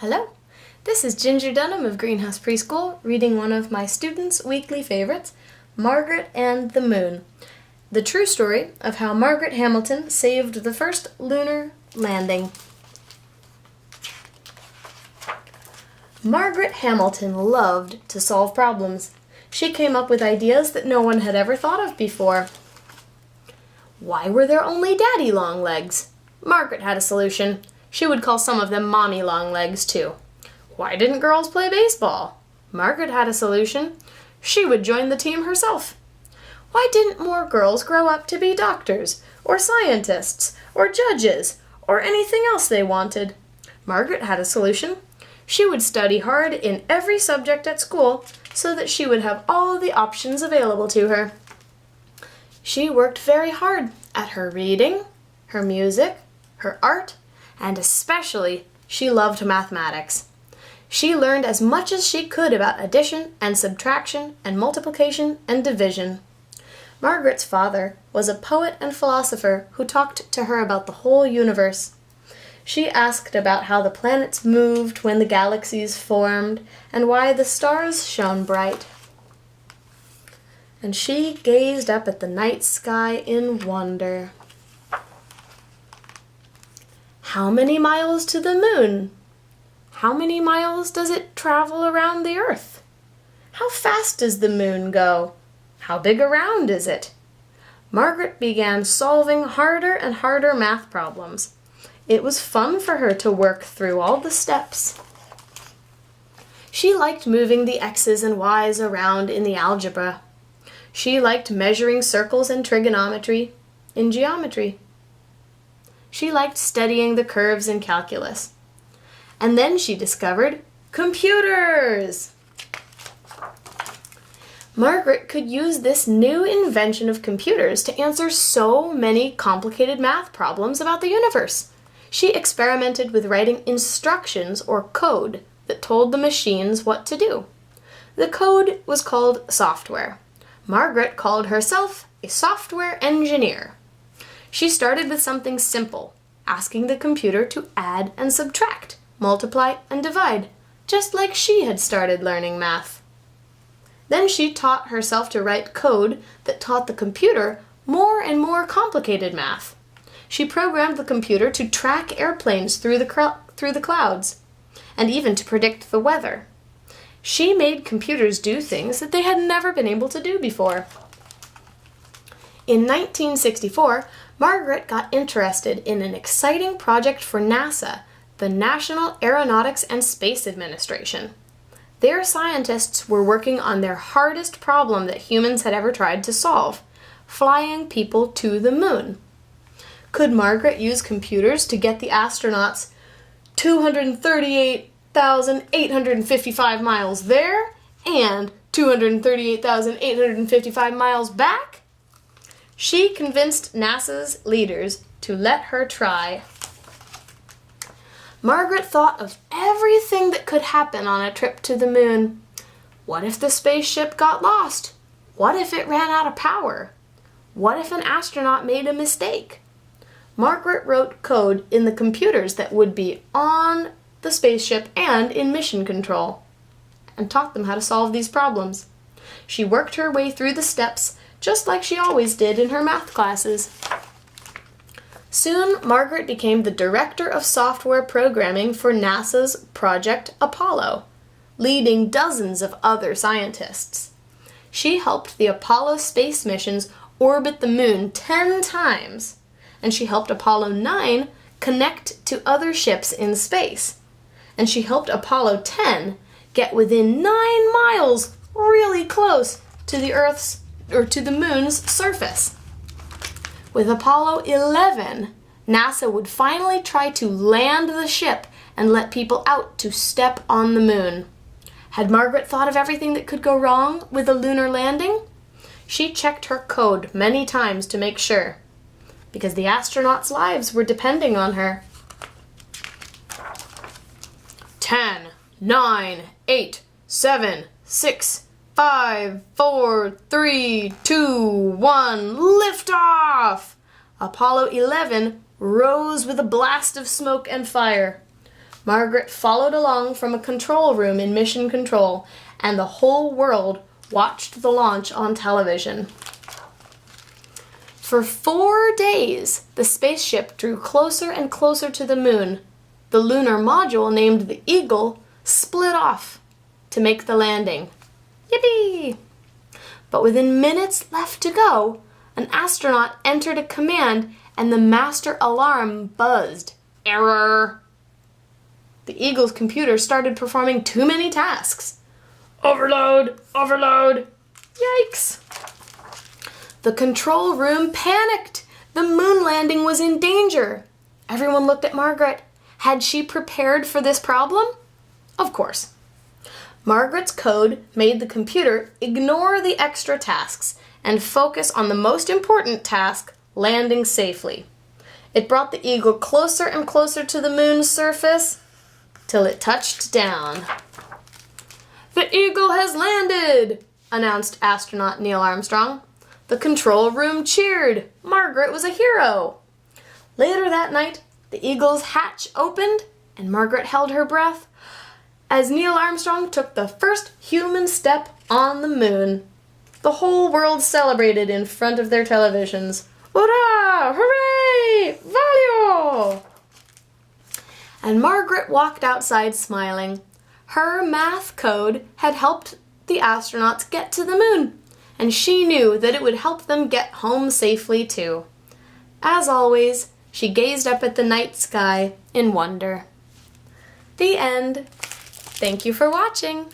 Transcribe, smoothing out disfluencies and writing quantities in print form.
Hello, this is Ginger Dunham of Greenhouse Preschool reading one of my students' weekly favorites, Margaret and the Moon, the true story of how Margaret Hamilton saved the first lunar landing. Margaret Hamilton loved to solve problems. She came up with ideas that no one had ever thought of before. Why were there only daddy long legs? Margaret had a solution. She would call some of them mommy long legs too. Why didn't girls play baseball? Margaret had a solution. She would join the team herself. Why didn't more girls grow up to be doctors, or scientists, or judges, or anything else they wanted? Margaret had a solution. She would study hard in every subject at school so that she would have all the options available to her. She worked very hard at her reading, her music, her art, and especially she loved mathematics. She learned as much as she could about addition and subtraction and multiplication and division. Margaret's father was a poet and philosopher who talked to her about the whole universe. She asked about how the planets moved when the galaxies formed and why the stars shone bright. And she gazed up at the night sky in wonder. How many miles to the moon? How many miles does it travel around the Earth? How fast does the moon go? How big around is it? Margaret began solving harder and harder math problems. It was fun for her to work through all the steps. She liked moving the x's and y's around in the algebra. She liked measuring circles and trigonometry in geometry. She liked studying the curves in calculus. And then she discovered computers! Margaret could use this new invention of computers to answer so many complicated math problems about the universe. She experimented with writing instructions or code that told the machines what to do. The code was called software. Margaret called herself a software engineer. She started with something simple, asking the computer to add and subtract, multiply and divide, just like she had started learning math. Then she taught herself to write code that taught the computer more and more complicated math. She programmed the computer to track airplanes through the clouds, and even to predict the weather. She made computers do things that they had never been able to do before. In 1964, Margaret got interested in an exciting project for NASA, the National Aeronautics and Space Administration. Their scientists were working on their hardest problem that humans had ever tried to solve, flying people to the moon. Could Margaret use computers to get the astronauts 238,855 miles there and 238,855 miles back? She convinced NASA's leaders to let her try. Margaret thought of everything that could happen on a trip to the moon. What if the spaceship got lost? What if it ran out of power? What if an astronaut made a mistake? Margaret wrote code in the computers that would be on the spaceship and in mission control, and taught them how to solve these problems. She worked her way through the steps just like she always did in her math classes. Soon, Margaret became the director of software programming for NASA's Project Apollo, leading dozens of other scientists. She helped the Apollo space missions orbit the moon 10 times, and she helped Apollo 9 connect to other ships in space. And she helped Apollo 10 get within 9 miles, really close, to the moon's surface. With Apollo 11, NASA would finally try to land the ship and let people out to step on the moon. Had Margaret thought of everything that could go wrong with a lunar landing? She checked her code many times to make sure, because the astronauts' lives were depending on her. 10, 9, 8, 7, 6, 5, 4, 3, 2, 1, lift off! Apollo 11 rose with a blast of smoke and fire. Margaret followed along from a control room in Mission Control, and the whole world watched the launch on television. For 4 days, the spaceship drew closer and closer to the moon. The lunar module, named the Eagle, split off to make the landing. Yippee! But within minutes left to go, an astronaut entered a command and the master alarm buzzed. Error! The Eagle's computer started performing too many tasks. Overload! Overload! Yikes! The control room panicked. The moon landing was in danger. Everyone looked at Margaret. Had she prepared for this problem? Of course. Margaret's code made the computer ignore the extra tasks and focus on the most important task, landing safely. It brought the Eagle closer and closer to the moon's surface till it touched down. "The Eagle has landed!" announced astronaut Neil Armstrong. The control room cheered. Margaret was a hero. Later that night, the Eagle's hatch opened and Margaret held her breath as Neil Armstrong took the first human step on the moon. The whole world celebrated in front of their televisions. Hurrah! Hooray! Valio! And Margaret walked outside smiling. Her math code had helped the astronauts get to the moon, and she knew that it would help them get home safely too. As always, she gazed up at the night sky in wonder. The end. Thank you for watching.